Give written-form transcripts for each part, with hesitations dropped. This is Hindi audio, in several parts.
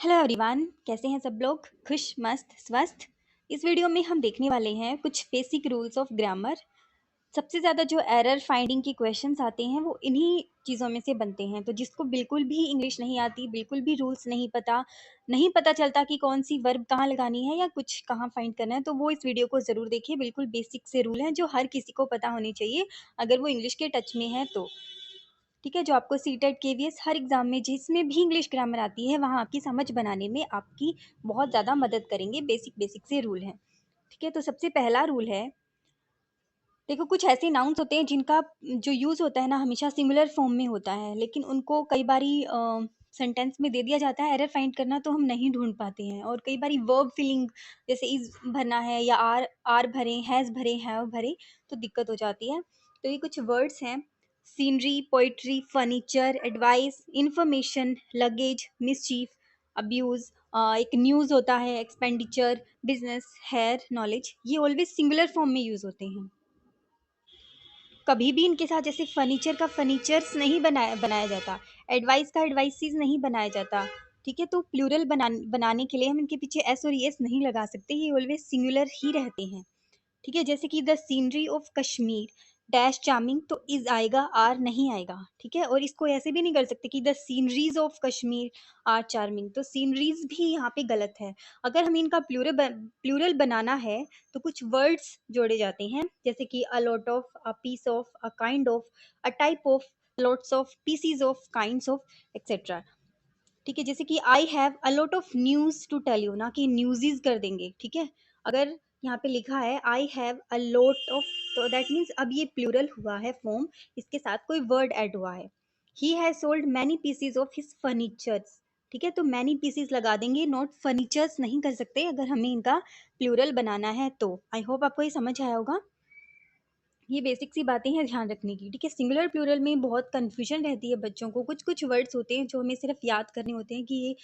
हेलो एवरीवन, कैसे हैं सब लोग? खुश, मस्त, स्वस्थ। इस वीडियो में हम देखने वाले हैं कुछ बेसिक रूल्स ऑफ ग्रामर। सबसे ज़्यादा जो एरर फाइंडिंग के क्वेश्चंस आते हैं वो इन्हीं चीज़ों में से बनते हैं। तो जिसको बिल्कुल भी इंग्लिश नहीं आती, बिल्कुल भी रूल्स नहीं पता चलता कि कौन सी वर्ब कहाँ लगानी है या कुछ कहाँ फाइंड करना है, तो वो इस वीडियो को ज़रूर देखिए। बिल्कुल बेसिक से रूल हैं जो हर किसी को पता होने चाहिए अगर वो इंग्लिश के टच में है तो। ठीक है, जो आपको सीटेट केवीएस हर एग्जाम में जिसमें भी इंग्लिश ग्रामर आती है वहाँ आपकी समझ बनाने में आपकी बहुत ज़्यादा मदद करेंगे। बेसिक बेसिक से रूल हैं। ठीक है, तो सबसे पहला रूल है, देखो कुछ ऐसे नाउन्स होते हैं जिनका जो यूज़ होता है ना हमेशा सिंगुलर फॉर्म में होता है, लेकिन उनको कई बारी सेंटेंस में दे दिया जाता है। एरर फाइंड करना तो हम नहीं ढूंढ पाते हैं, और कई बारी वर्ब फिलिंग जैसे इज भरना है या आर आर भरे, हैज़ भरे, हैव भरे, तो दिक्कत हो जाती है। तो ये कुछ वर्ड्स हैं: scenery, poetry, furniture, advice, information, luggage, mischief, abuse. एक न्यूज़ होता है, एक्सपेंडिचर, बिजनेस, हेयर, नॉलेज। ये ऑलवेज सिंगुलर फॉर्म में यूज़ होते हैं। कभी भी इनके साथ जैसे फर्नीचर का फर्नीचर्स नहीं बनाया जाता, एडवाइस का एडवाइसेस नहीं बनाया जाता। ठीक है, तो प्लूरल बनाने के लिए हम इनके पीछे एस और एस नहीं लगा सकते, ये ऑलवेज सिंगुलर ही रहते हैं। ठीक है, जैसे कि the scenery of Kashmir dash charming, तो इज आएगा, आर नहीं आएगा। ठीक है, और इसको ऐसे भी नहीं कर सकते कि the sceneries of Kashmir are charming, तो सीनरीज भी यहाँ पे गलत है। अगर हमें इनका प्लूरल बनाना है तो कुछ वर्ड्स जोड़े जाते हैं, जैसे कि a lot of, a piece of, a kind of, a type of, lots of, pieces of, kinds of, etcetera. ठीक है, जैसे कि I have a lot of news to tell you, ना कि न्यूज़ीज कर देंगे। ठीक है, अगर यहाँ पे लिखा है आई हैव अ लॉट ऑफ, तो दैट मीन्स अब ये प्लूरल हुआ है फॉर्म, इसके साथ कोई वर्ड ऐड हुआ है। He has sold many PCs of his furnitures. ठीक है, तो मैनी पीसीज लगा देंगे, नॉट फर्नीचर्स नहीं कर सकते अगर हमें इनका प्लूरल बनाना है तो। आई होप आपको ये समझ आया होगा। ये बेसिक सी बातें हैं ध्यान रखने की। ठीक है, सिंगुलर प्लूरल में बहुत कन्फ्यूजन रहती है बच्चों को। कुछ कुछ वर्ड्स होते हैं जो हमें सिर्फ याद करने होते हैं कि ये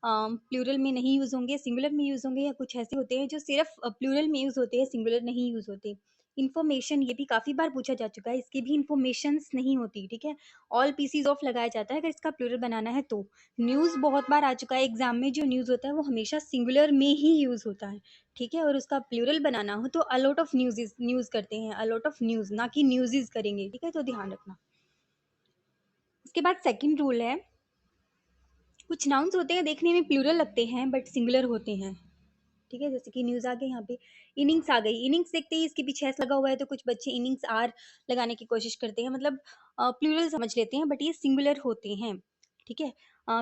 प्लूरल में नहीं यूज़ होंगे, सिंगुलर में यूज़ होंगे, या कुछ ऐसे होते हैं जो सिर्फ प्लूरल में यूज़ होते हैं, सिंगुलर नहीं यूज़ होते। इन्फॉर्मेशन, ये भी काफ़ी बार पूछा जा चुका है, इसकी भी इन्फॉर्मेशंस नहीं होती। ठीक है, ऑल पीसीज ऑफ लगाया जाता है अगर इसका प्लूरल बनाना है तो। न्यूज़ बहुत बार आ चुका है एग्जाम में, जो न्यूज़ होता है वो हमेशा सिंगुलर में ही यूज़ होता है। ठीक है, और उसका प्लूरल बनाना हो तो अ लॉट ऑफ न्यूज़ करते हैं, अ लॉट ऑफ न्यूज़, ना कि न्यूज़ीज करेंगे। ठीक है, तो ध्यान रखना। उसके बाद सेकंड रूल है, कुछ नाउन्स होते हैं देखने में प्लूरल लगते हैं बट सिंगुलर होते हैं। ठीक है, जैसे कि न्यूज़ आ गई, यहाँ पे इनिंग्स आ गई। इनिंग्स देखते ही इसके पीछे एस लगा हुआ है तो कुछ बच्चे इनिंग्स आर लगाने की कोशिश करते हैं, मतलब प्लूरल समझ लेते हैं बट ये सिंगुलर होते हैं। ठीक है,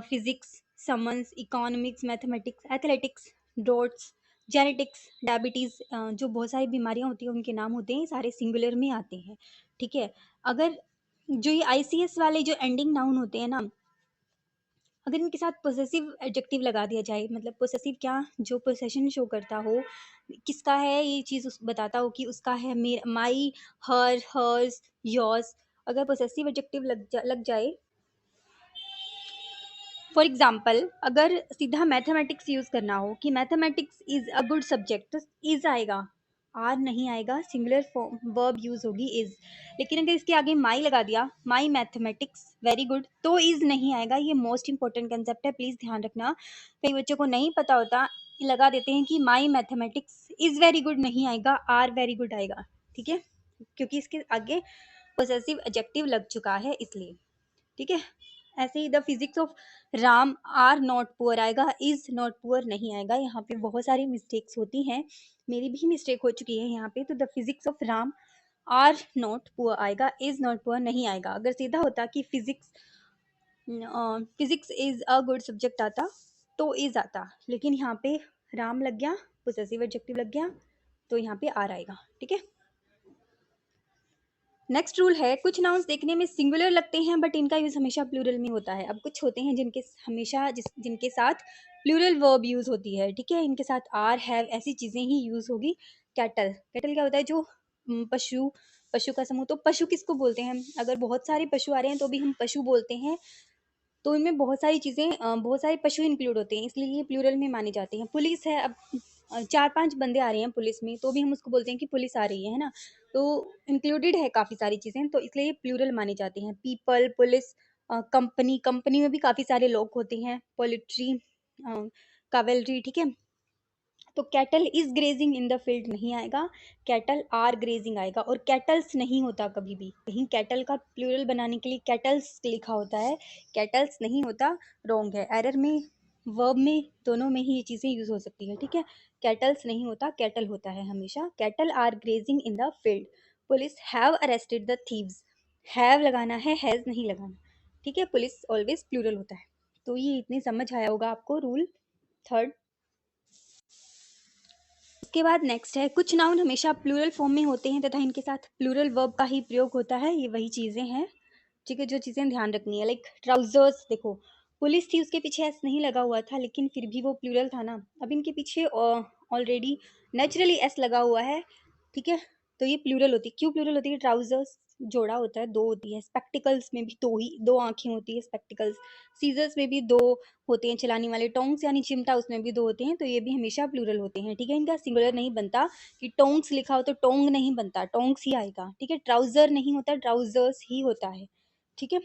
physics, summons, economics, mathematics, athletics, dots, genetics, diabetes, जो बहुत सारी बीमारियां होती हैं उनके नाम होते हैं, सारे सिंगुलर में आते हैं। ठीक है, अगर जो ये आईसीएस वाले जो एंडिंग नाउन होते हैं ना, अगर इनके साथ पोसेसिव एडजेक्टिव लगा दिया जाए, मतलब पोसेसिव क्या, जो पोसेशन शो करता हो, किसका है ये चीज़ बताता हो कि उसका है, मेरा, माई, हर, हर्स, योर्स, अगर पोसेसिव एडजेक्टिव लग जाए। फॉर एग्जाम्पल, अगर सीधा मैथमेटिक्स यूज़ करना हो कि mathematics is a good subject, तो इज़ आएगा, आर नहीं आएगा, सिंगुलर फॉर्म वर्ब यूज़ होगी इज़। लेकिन अगर इसके आगे माई लगा दिया, माई मैथमेटिक्स वेरी गुड, तो इज़ नहीं आएगा। ये मोस्ट इंपॉर्टेंट कंसेप्ट है, प्लीज़ ध्यान रखना। कई बच्चों को नहीं पता होता, लगा देते हैं कि माई मैथमेटिक्स इज़ वेरी गुड, नहीं आएगा, आर वेरी गुड आएगा। ठीक है, क्योंकि इसके आगे पोसेसिव एडजेक्टिव लग चुका है इसलिए। ठीक है, ऐसे ही the physics of Ram are not poor आएगा, इज नॉट पुअर नहीं आएगा। यहाँ पे बहुत सारी मिस्टेक्स होती हैं, मेरी भी मिस्टेक हो चुकी है यहाँ पे। तो the physics of Ram are not poor आएगा, इज नॉट पुअर नहीं आएगा। अगर सीधा होता कि physics is a good subject आता तो इज आता, लेकिन यहाँ पे राम लग गया, पोसेसिव एडजेक्टिव लग गया, तो यहाँ पे आर आएगा। ठीक है, नेक्स्ट रूल है, कुछ नाउन्स देखने में सिंगुलर लगते हैं बट इनका यूज हमेशा प्लूरल में होता है। अब कुछ होते हैं जिनके साथ प्लूरल वर्ब यूज होती है। ठीक है, इनके साथ आर, हैव, ऐसी चीजें ही यूज होगी। कैटल, कैटल क्या होता है, जो पशु, पशु का समूह। तो पशु किसको बोलते हैं? अगर बहुत सारे पशु आ रहे हैं तो भी हम पशु बोलते हैं। तो इनमें बहुत सारी चीज़ें, बहुत सारे पशु इंक्लूड होते हैं, इसलिए ये प्लूरल में माने जाते हैं। पुलिस है, अब 4-5 बंदे आ रहे हैं पुलिस में तो भी हम उसको बोलते हैं कि पुलिस आ रही है ना, तो इंक्लूडेड है काफ़ी सारी चीज़ें, तो इसलिए ये प्लूरल माने जाते हैं। पीपल, पुलिस, कंपनी, कंपनी में भी काफ़ी सारे लोग होते हैं। पोलिट्री, कावेलरी, ठीक है। तो cattle is grazing in the field नहीं आएगा, कैटल आर ग्रेजिंग आएगा। और कैटल्स नहीं होता कभी भी, कहीं कैटल का प्लूरल बनाने के लिए कैटल्स लिखा होता है, कैटल्स नहीं होता, रॉन्ग है। एरर में, वर्ब में, दोनों में ही ये चीज़ें यूज हो सकती है, ठीक है। कैटल्स नहीं होता, कैटल होता है हमेशा। Cattle are grazing in the field, police have arrested the thieves, have लगाना है, हैज नहीं लगाना, ठीक है। पुलिस ऑलवेज प्लूरल होता है। तो ये इतनी समझ आया होगा आपको रूल थर्ड। उसके बाद नेक्स्ट है, कुछ नाउन हमेशा प्लूरल फॉर्म में होते हैं तथा इनके साथ प्लूरल वर्ब का ही प्रयोग होता है। ये वही चीज़ें हैं, ठीक है, जो चीज़ें ध्यान रखनी है। लाइक ट्राउजर्स, देखो पुलिस थी, उसके पीछे एस नहीं लगा हुआ था, लेकिन फिर भी वो प्लूरल था ना। अब इनके पीछे ऑलरेडी नेचुरली एस लगा हुआ है, ठीक है, तो ये प्लूरल होती है। क्यों प्लूरल होती है? ट्राउजर्स जोड़ा होता है, दो होती है। स्पेक्टिकल्स में भी दो आंखें होती है, स्पेक्टिकल्स। सीजर्स में भी दो होते हैं चलाने वाले। टोंग्स यानी चिमटा, उसमें भी दो होते हैं, तो ये भी हमेशा प्लूरल होते हैं, ठीक है। इनका सिंगुलर नहीं बनता, कि टोंग्स लिखा हो तो टोंग नहीं बनता, टोंग्स ही आएगा, ठीक है। ट्राउजर नहीं होता, ट्राउजर्स ही होता है, ठीक है।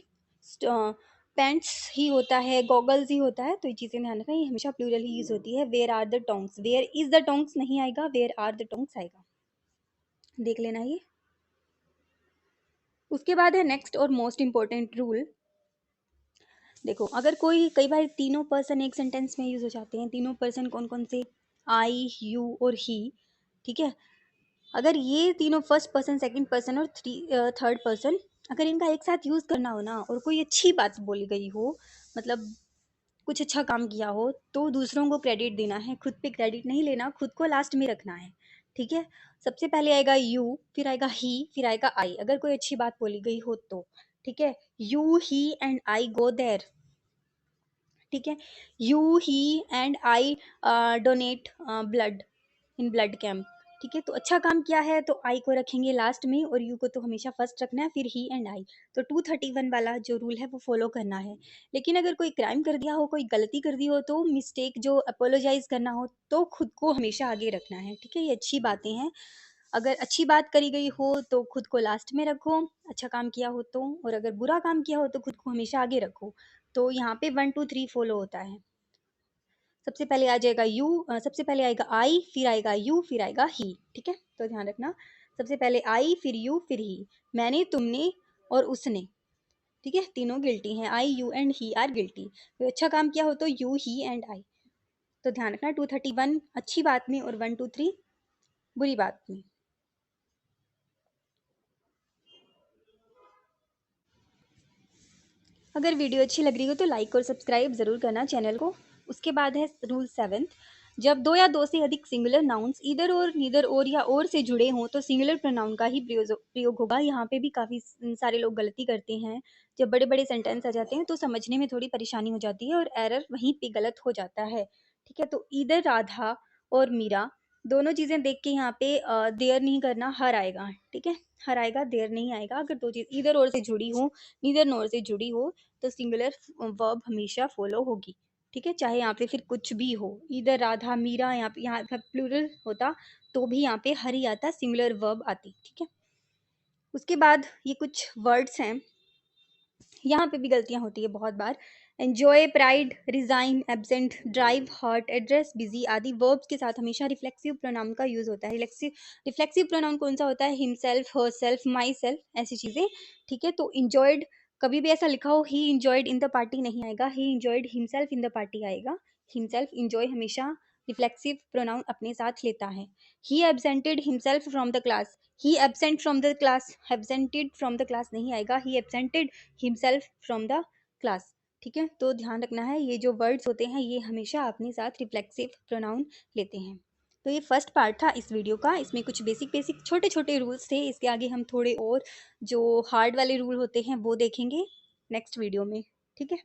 पैंट्स ही होता है, गॉगल्स ही होता है। तो ये चीज़ें ध्यान रखना, ये हमेशा प्लूरल ही यूज होती है। Where are the tongs, where is the tongs नहीं आएगा, वेयर आर द टोंग्स आएगा, देख लेना ये। उसके बाद है नेक्स्ट और मोस्ट इंपॉर्टेंट रूल। देखो, अगर कोई, कई बार तीनों पर्सन एक सेंटेंस में यूज हो जाते हैं। तीनों पर्सन कौन कौन से? आई, यू और ही, ठीक है। अगर ये तीनों फर्स्ट पर्सन, सेकंड पर्सन और थर्ड पर्सन, अगर इनका एक साथ यूज करना हो ना, और कोई अच्छी बात बोली गई हो, मतलब कुछ अच्छा काम किया हो, तो दूसरों को क्रेडिट देना है, खुद पे क्रेडिट नहीं लेना, खुद को लास्ट में रखना है, ठीक है। सबसे पहले आएगा यू, फिर आएगा ही, फिर आएगा आई, अगर कोई अच्छी बात बोली गई हो तो, ठीक है। You he and I go there, ठीक है। You he and I donate blood in blood camp, ठीक है। तो अच्छा काम किया है तो आई को रखेंगे लास्ट में, और यू को तो हमेशा फर्स्ट रखना है, फिर ही एंड आई। तो 231 वाला जो रूल है वो फॉलो करना है। लेकिन अगर कोई क्राइम कर दिया हो, कोई गलती कर दी हो, तो मिस्टेक जो अपोलोजाइज करना हो, तो खुद को हमेशा आगे रखना है, ठीक है। ये अच्छी बातें हैं। अगर अच्छी बात करी गई हो तो खुद को लास्ट में रखो, अच्छा काम किया हो तो, और अगर बुरा काम किया हो तो खुद को हमेशा आगे रखो। तो यहाँ पे 1 2 3 फॉलो होता है। सबसे पहले आ जाएगा यू, सबसे पहले आएगा आई, फिर आएगा यू, फिर आएगा ही, ठीक है। तो ध्यान रखना, सबसे पहले आई, फिर यू, फिर ही। मैंने, तुमने और उसने, ठीक है, तीनों गिल्टी हैं। I, you and he are guilty. तो अच्छा काम किया हो तो यू, ही एंड आई। तो ध्यान रखना, 231 अच्छी बात में और 1 2 3 बुरी बात में। अगर वीडियो अच्छी लग रही हो तो लाइक और सब्सक्राइब ज़रूर करना चैनल को। उसके बाद है रूल 7, जब दो या दो से अधिक सिंगुलर नाउन्स इधर और, नीदर और या और से जुड़े हों तो सिंगुलर प्रोनाउन का ही प्रयोग होगा। यहाँ पे भी काफ़ी सारे लोग गलती करते हैं। जब बड़े बड़े सेंटेंस आ जाते हैं तो समझने में थोड़ी परेशानी हो जाती है, और एरर वहीं पे गलत हो जाता है, ठीक है। तो इधर राधा और मीरा, दोनों चीज़ें देख के यहाँ पे देयर नहीं करना, हर आएगा, ठीक है। हर आएगा, देयर नहीं आएगा। अगर दो चीज़ इधर और से जुड़ी हो, नीदर नोर से जुड़ी हो, तो सिंगुलर वर्ब हमेशा फॉलो होगी, ठीक है। चाहे यहाँ पे फिर कुछ भी हो, इधर राधा मीरा, यहाँ पे प्लूरल होता तो भी यहाँ पे हर ही आता, सिंगुलर वर्ब आती, ठीक है। उसके बाद ये कुछ वर्ड्स हैं, यहाँ पे भी गलतियाँ होती है बहुत बार। Enjoy, pride, resign, absent, drive, hurt, address, busy आदि वर्ब्स के साथ हमेशा रिफ्लेक्सिव प्रोनाउन का यूज होता है। रिफ्लेक्सिव प्रोनाउन कौन सा होता है? हिमसेल्फ, हरसेल्फ, माई सेल्फ, ऐसी चीजें, ठीक है। तो इंजॉयड, कभी भी ऐसा लिखा हो he enjoyed in the party नहीं आएगा, he enjoyed himself in the party आएगा। हिमसेल्फ, इंजॉय हमेशा रिफ्लेक्सिव प्रोनाउन अपने साथ लेता है। He absented himself from the class, he absent from the class, absented from the class नहीं आएगा, he absented himself from the class, ठीक है। तो ध्यान रखना है, ये जो वर्ड्स होते हैं ये हमेशा अपने साथ रिफ्लेक्सिव प्रोनाउन लेते हैं। तो ये फर्स्ट पार्ट था इस वीडियो का। इसमें कुछ बेसिक बेसिक छोटे छोटे रूल्स थे। इसके आगे हम थोड़े और जो हार्ड वाले रूल होते हैं वो देखेंगे नेक्स्ट वीडियो में, ठीक है।